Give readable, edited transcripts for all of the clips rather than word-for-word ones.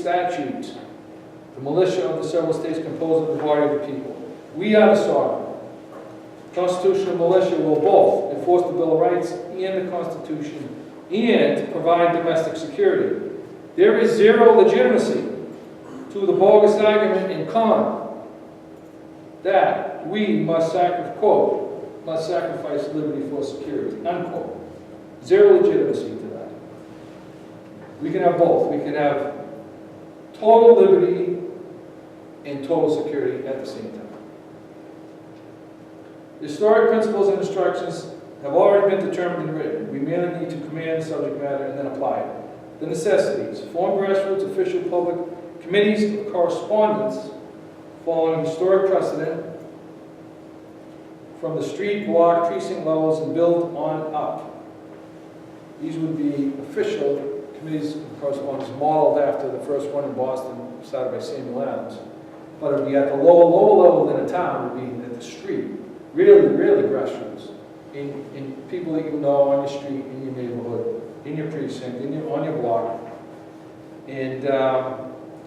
statute, the militia of the several states composed of the body of the people. We are the sovereign. Constitutional militia will both enforce the Bill of Rights and the Constitution and provide domestic security. There is zero legitimacy to the bogus argument in con that we must sacrifice liberty for security, unquote. Zero legitimacy to that. We can have both. We can have total liberty and total security at the same time. Historic principles and instructions have already been determined and written. We merely need to command the subject matter and then apply it. The necessities: form grassroots official public committees of correspondence following historic precedent from the street, block, precinct levels and build on up. These would be official committees of correspondence modeled after the first one in Boston, started by Samuel Adams. But it would be at the lower level than a town, would be at the street. Really grassroots. In people that you know on your street, in your neighborhood, in your precinct, on your block. And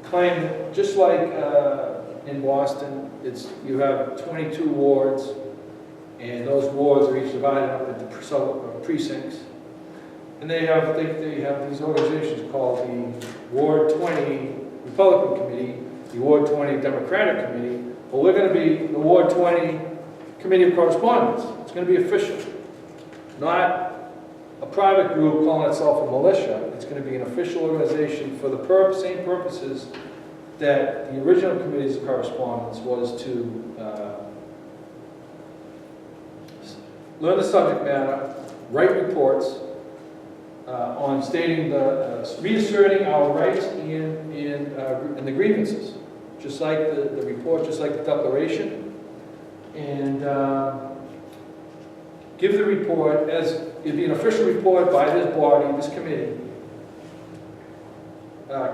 claim, just like in Boston, you have 22 wards, and those wards are each divided up into precincts. And they have these organizations called the Ward 20 Republican Committee, the Ward 20 Democratic Committee. Well, we're going to be the Ward 20 Committee of Correspondence. It's going to be official, not a private group calling itself a militia. It's going to be an official organization for the same purposes that the original Committees of Correspondence was to learn the subject matter, write reports on stating reasserting our rights and the grievances, just like the report, just like the declaration. And give the report as it'd be an official report by this body, this committee,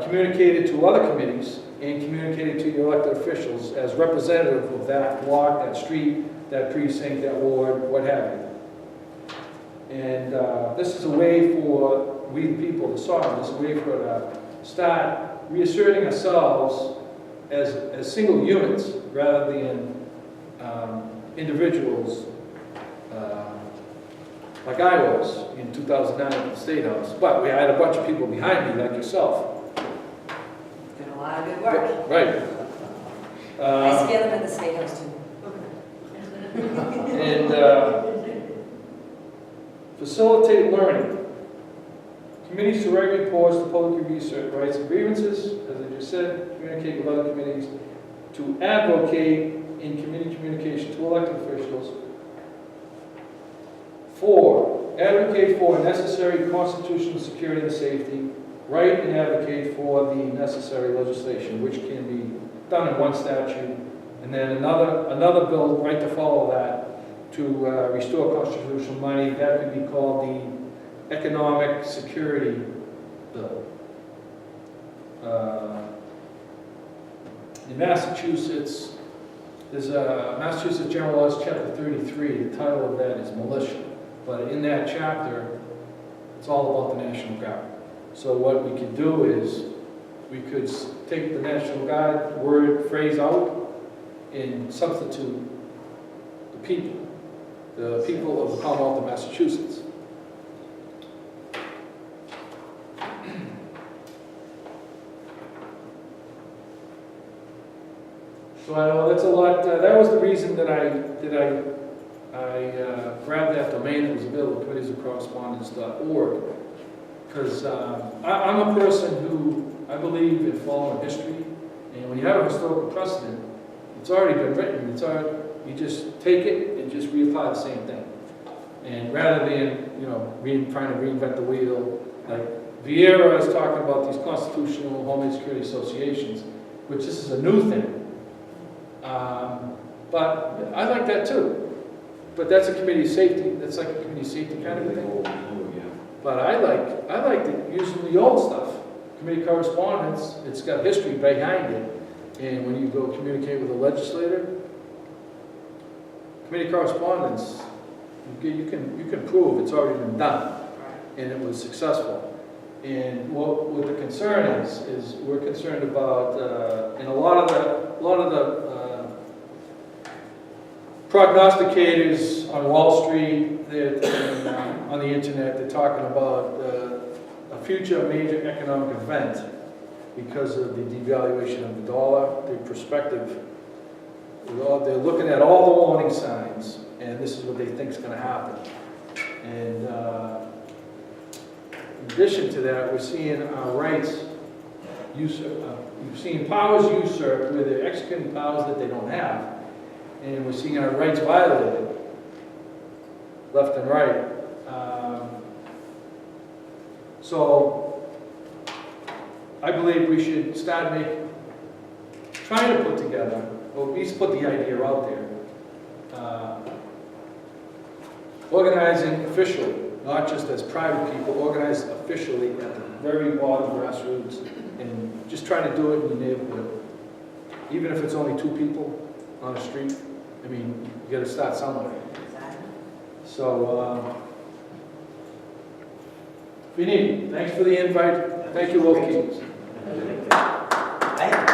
communicated to other committees and communicated to your elected officials as representative of that block, that street, that precinct, that ward, what have you. And this is a way for we the people, the sovereign, this is a way for to start reasserting ourselves as single units rather than individuals like I was in 2009 at the State House. But I had a bunch of people behind me like yourself. Did a lot of good work. Right. I see them at the State House too. And facilitate learning. Committees to write reports to publicly research rights and grievances, as I just said, communicate with other committees, to advocate in committee communication to elected officials. 4, advocate for necessary constitutional security and safety. Write and advocate for the necessary legislation, which can be done in one statute, and then another bill right to follow that to restore constitutional money. That could be called the Economic Security Bill. In Massachusetts, there's a Massachusetts General Laws, Chapter 33. The title of that is Militia. But in that chapter, it's all about the National Guard. So what we could do is, we could take the National Guard phrase out and substitute the people of the Commonwealth of Massachusetts. So I know that's a lot. That was the reason that I grabbed that domain that was available, committeesofcorrespondence.org, because I'm a person who I believe in following history, and when you have a historical precedent, it's already been written. You just take it and just reapply the same thing, and rather than trying to reinvent the wheel, like Vieira is talking about these constitutional homeland security associations, which this is a new thing. But I like that too. But that's a committee of safety. That's like a committee of safety kind of thing. But I like using the old stuff. Committee correspondence, it's got history behind it. And when you go communicate with a legislator, committee correspondence, you can prove it's already been done and it was successful. And what the concern is we're concerned about, and a lot of the prognosticators on Wall Street, on the internet, they're talking about a future major economic event because of the devaluation of the dollar, the perspective. They're looking at all the warning signs, and this is what they think is going to happen. And in addition to that, we're seeing our rights we've seen powers usurped where they're executing powers that they don't have, and we're seeing our rights violated, left and right. So I believe we should start trying to put together, or at least put the idea out there, organizing officially, not just as private people, organize officially at the very bottom grassroots, and just try to do it in the neighborhood. Even if it's only 2 people on the street, I mean, you got to start somewhere. Exactly. So, if you need, thanks for the invite. Thank you, Wilkie. I